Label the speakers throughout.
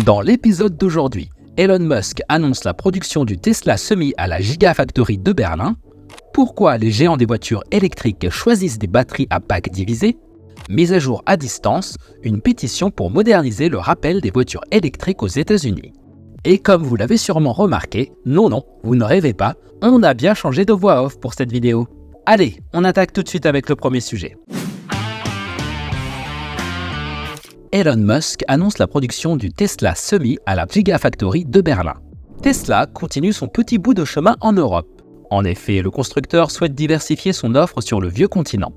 Speaker 1: Dans l'épisode d'aujourd'hui, Elon Musk annonce la production du Tesla Semi à la Gigafactory de Berlin, pourquoi les géants des voitures électriques choisissent des batteries à pack divisé, mise à jour à distance, une pétition pour moderniser le rappel des voitures électriques aux États-Unis. Et comme vous l'avez sûrement remarqué, non, vous ne rêvez pas, on a bien changé de voix off pour cette vidéo. Allez, on attaque tout de suite avec le premier sujet. Elon Musk annonce la production du Tesla Semi à la Gigafactory de Berlin. Tesla continue son petit bout de chemin en Europe. En effet, le constructeur souhaite diversifier son offre sur le vieux continent.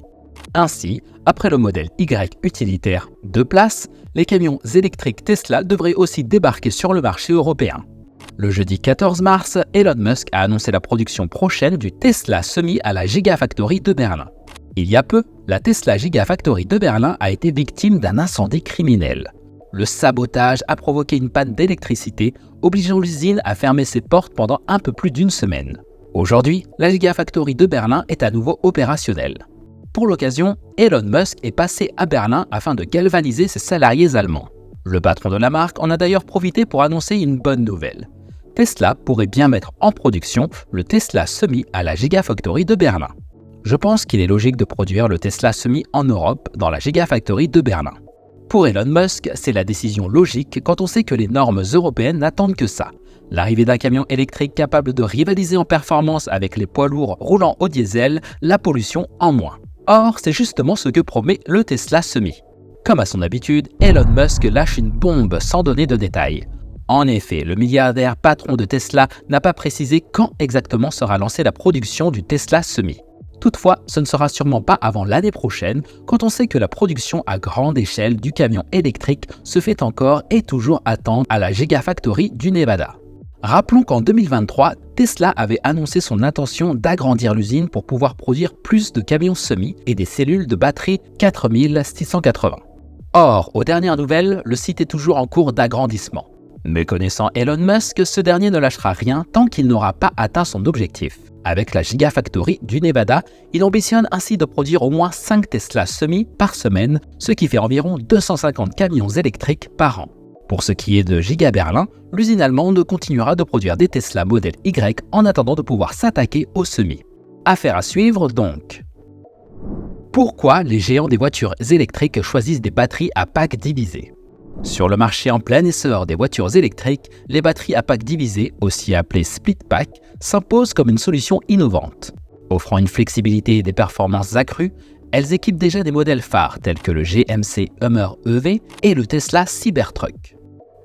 Speaker 1: Ainsi, après le modèle Y utilitaire 2 places, les camions électriques Tesla devraient aussi débarquer sur le marché européen. Le jeudi 14 mars, Elon Musk a annoncé la production prochaine du Tesla Semi à la Gigafactory de Berlin. Il y a peu, la Tesla Gigafactory de Berlin a été victime d'un incendie criminel. Le sabotage a provoqué une panne d'électricité, obligeant l'usine à fermer ses portes pendant un peu plus d'une semaine. Aujourd'hui, la Gigafactory de Berlin est à nouveau opérationnelle. Pour l'occasion, Elon Musk est passé à Berlin afin de galvaniser ses salariés allemands. Le patron de la marque en a d'ailleurs profité pour annoncer une bonne nouvelle. Tesla pourrait bien mettre en production le Tesla Semi à la Gigafactory de Berlin. Je pense qu'il est logique de produire le Tesla Semi en Europe dans la Gigafactory de Berlin. Pour Elon Musk, c'est la décision logique quand on sait que les normes européennes n'attendent que ça. L'arrivée d'un camion électrique capable de rivaliser en performance avec les poids lourds roulant au diesel, la pollution en moins. Or, c'est justement ce que promet le Tesla Semi. Comme à son habitude, Elon Musk lâche une bombe sans donner de détails. En effet, le milliardaire patron de Tesla n'a pas précisé quand exactement sera lancée la production du Tesla Semi. Toutefois, ce ne sera sûrement pas avant l'année prochaine, quand on sait que la production à grande échelle du camion électrique se fait encore et toujours attendre à la Gigafactory du Nevada. Rappelons qu'en 2023, Tesla avait annoncé son intention d'agrandir l'usine pour pouvoir produire plus de camions semi et des cellules de batterie 4680. Or, aux dernières nouvelles, le site est toujours en cours d'agrandissement. Mais connaissant Elon Musk, ce dernier ne lâchera rien tant qu'il n'aura pas atteint son objectif. Avec la Gigafactory du Nevada, il ambitionne ainsi de produire au moins 5 Tesla Semi par semaine, ce qui fait environ 250 camions électriques par an. Pour ce qui est de Giga Berlin, l'usine allemande continuera de produire des Tesla modèle Y en attendant de pouvoir s'attaquer au Semi. Affaire à suivre donc. Pourquoi les géants des voitures électriques choisissent des batteries à pack divisé ? Sur le marché en plein essor des voitures électriques, les batteries à pack divisé, aussi appelées split pack, s'imposent comme une solution innovante. Offrant une flexibilité et des performances accrues, elles équipent déjà des modèles phares tels que le GMC Hummer EV et le Tesla Cybertruck.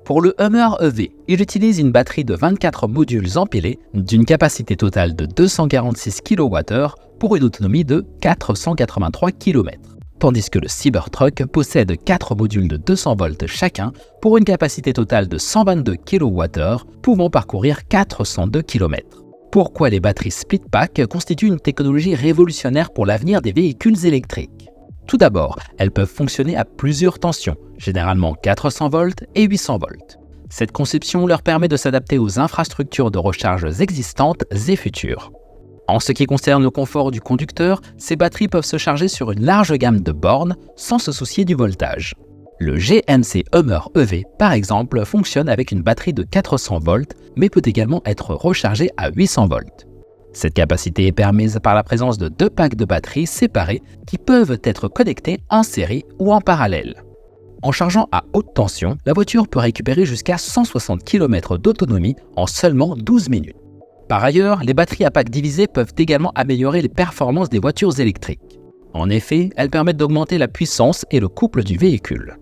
Speaker 1: Pour le Hummer EV, il utilise une batterie de 24 modules empilés d'une capacité totale de 246 kWh pour une autonomie de 483 km. Tandis que le Cybertruck possède 4 modules de 200 volts chacun pour une capacité totale de 122 kWh pouvant parcourir 402 km. Pourquoi les batteries split pack constituent une technologie révolutionnaire pour l'avenir des véhicules électriques ? Tout d'abord, elles peuvent fonctionner à plusieurs tensions, généralement 400 volts et 800 volts. Cette conception leur permet de s'adapter aux infrastructures de recharge existantes et futures. En ce qui concerne le confort du conducteur, ces batteries peuvent se charger sur une large gamme de bornes sans se soucier du voltage. Le GMC Hummer EV, par exemple, fonctionne avec une batterie de 400 volts, mais peut également être rechargé à 800 volts. Cette capacité est permise par la présence de 2 packs de batteries séparés qui peuvent être connectés en série ou en parallèle. En chargeant à haute tension, la voiture peut récupérer jusqu'à 160 km d'autonomie en seulement 12 minutes. Par ailleurs, les batteries à pack divisé peuvent également améliorer les performances des voitures électriques. En effet, elles permettent d'augmenter la puissance et le couple du véhicule.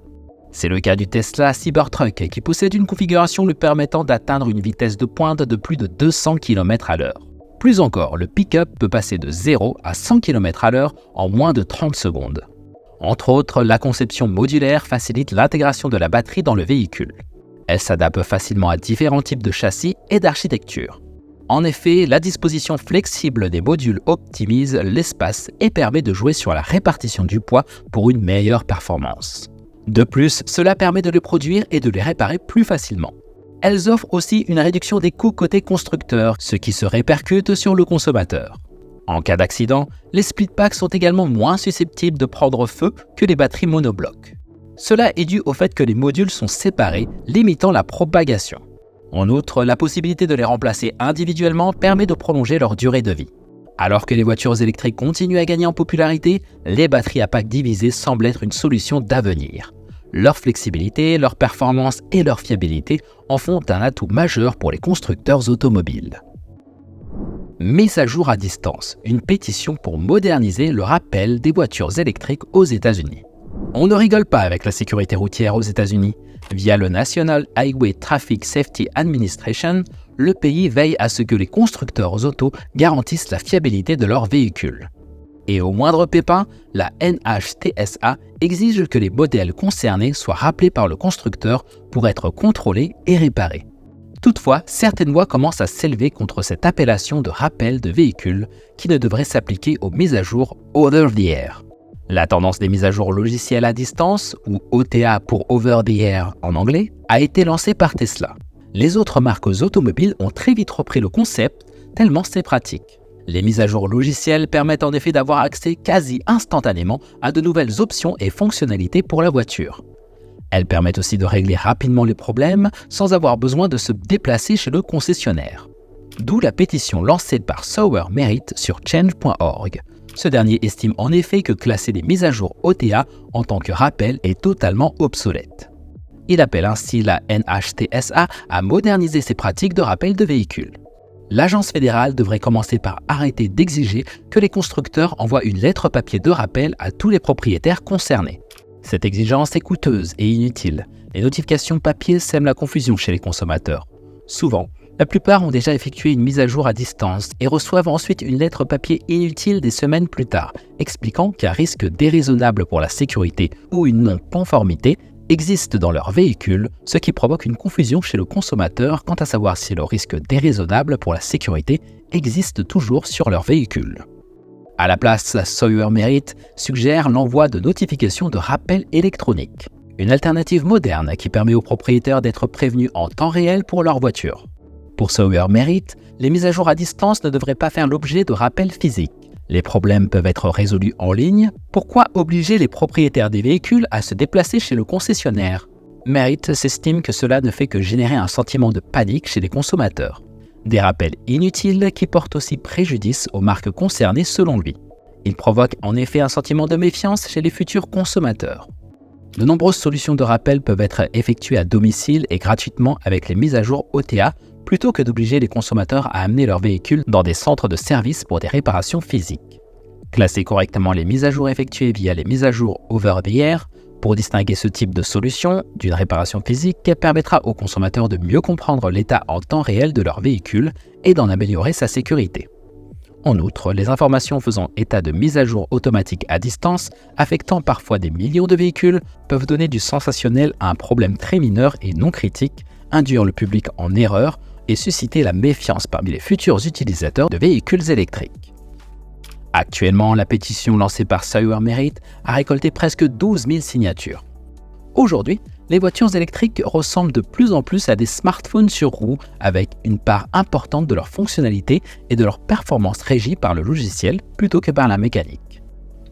Speaker 1: C'est le cas du Tesla Cybertruck qui possède une configuration lui permettant d'atteindre une vitesse de pointe de plus de 200 km/h. Plus encore, le pick-up peut passer de 0 à 100 km/h en moins de 30 secondes. Entre autres, la conception modulaire facilite l'intégration de la batterie dans le véhicule. Elle s'adapte facilement à différents types de châssis et d'architecture. En effet, la disposition flexible des modules optimise l'espace et permet de jouer sur la répartition du poids pour une meilleure performance. De plus, cela permet de les produire et de les réparer plus facilement. Elles offrent aussi une réduction des coûts côté constructeur, ce qui se répercute sur le consommateur. En cas d'accident, les split packs sont également moins susceptibles de prendre feu que les batteries monoblocs. Cela est dû au fait que les modules sont séparés, limitant la propagation. En outre, la possibilité de les remplacer individuellement permet de prolonger leur durée de vie. Alors que les voitures électriques continuent à gagner en popularité, les batteries à pack divisé semblent être une solution d'avenir. Leur flexibilité, leur performance et leur fiabilité en font un atout majeur pour les constructeurs automobiles. Mise à jour à distance, une pétition pour moderniser le rappel des voitures électriques aux États-Unis. On ne rigole pas avec la sécurité routière aux États-Unis. Via le National Highway Traffic Safety Administration, le pays veille à ce que les constructeurs auto garantissent la fiabilité de leurs véhicules. Et au moindre pépin, la NHTSA exige que les modèles concernés soient rappelés par le constructeur pour être contrôlés et réparés. Toutefois, certaines voix commencent à s'élever contre cette appellation de rappel de véhicules qui ne devrait s'appliquer aux mises à jour over the air. La tendance des mises à jour logicielles à distance, ou OTA pour over the air en anglais, a été lancée par Tesla. Les autres marques automobiles ont très vite repris le concept, tellement c'est pratique. Les mises à jour logicielles permettent en effet d'avoir accès quasi instantanément à de nouvelles options et fonctionnalités pour la voiture. Elles permettent aussi de régler rapidement les problèmes sans avoir besoin de se déplacer chez le concessionnaire. D'où la pétition lancée par Sauer Merit sur change.org. Ce dernier estime en effet que classer les mises à jour OTA en tant que rappel est totalement obsolète. Il appelle ainsi la NHTSA à moderniser ses pratiques de rappel de véhicules. L'agence fédérale devrait commencer par arrêter d'exiger que les constructeurs envoient une lettre papier de rappel à tous les propriétaires concernés. Cette exigence est coûteuse et inutile. Les notifications papier sèment la confusion chez les consommateurs. Souvent, la plupart ont déjà effectué une mise à jour à distance et reçoivent ensuite une lettre papier inutile des semaines plus tard, expliquant qu'un risque déraisonnable pour la sécurité ou une non-conformité existe dans leur véhicule, ce qui provoque une confusion chez le consommateur quant à savoir si le risque déraisonnable pour la sécurité existe toujours sur leur véhicule. À la place, Sauer Merit suggère l'envoi de notifications de rappel électronique, une alternative moderne qui permet aux propriétaires d'être prévenus en temps réel pour leur voiture. Pour Sauer Merit, les mises à jour à distance ne devraient pas faire l'objet de rappels physiques. Les problèmes peuvent être résolus en ligne. Pourquoi obliger les propriétaires des véhicules à se déplacer chez le concessionnaire ? Merit s'estime que cela ne fait que générer un sentiment de panique chez les consommateurs. Des rappels inutiles qui portent aussi préjudice aux marques concernées selon lui. Ils provoquent en effet un sentiment de méfiance chez les futurs consommateurs. De nombreuses solutions de rappel peuvent être effectuées à domicile et gratuitement avec les mises à jour OTA, plutôt que d'obliger les consommateurs à amener leur véhicule dans des centres de service pour des réparations physiques. Classer correctement les mises à jour effectuées via les mises à jour over the air pour distinguer ce type de solution d'une réparation physique permettra aux consommateurs de mieux comprendre l'état en temps réel de leur véhicule et d'en améliorer sa sécurité. En outre, les informations faisant état de mise à jour automatique à distance, affectant parfois des millions de véhicules, peuvent donner du sensationnel à un problème très mineur et non critique, induire le public en erreur et susciter la méfiance parmi les futurs utilisateurs de véhicules électriques. Actuellement, la pétition lancée par Sauer Merit a récolté presque 12 000 signatures. Aujourd'hui, les voitures électriques ressemblent de plus en plus à des smartphones sur roues avec une part importante de leur fonctionnalité et de leur performance régie par le logiciel plutôt que par la mécanique.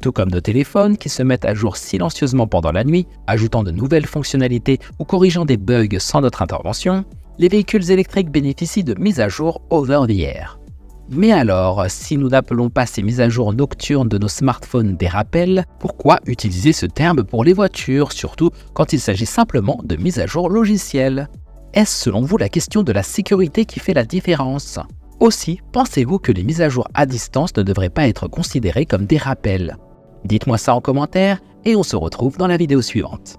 Speaker 1: Tout comme nos téléphones qui se mettent à jour silencieusement pendant la nuit, ajoutant de nouvelles fonctionnalités ou corrigeant des bugs sans notre intervention, les véhicules électriques bénéficient de mises à jour over the air. Mais alors, si nous n'appelons pas ces mises à jour nocturnes de nos smartphones des rappels, pourquoi utiliser ce terme pour les voitures, surtout quand il s'agit simplement de mises à jour logicielles ? Est-ce selon vous la question de la sécurité qui fait la différence ? Aussi, pensez-vous que les mises à jour à distance ne devraient pas être considérées comme des rappels ? Dites-moi ça en commentaire et on se retrouve dans la vidéo suivante.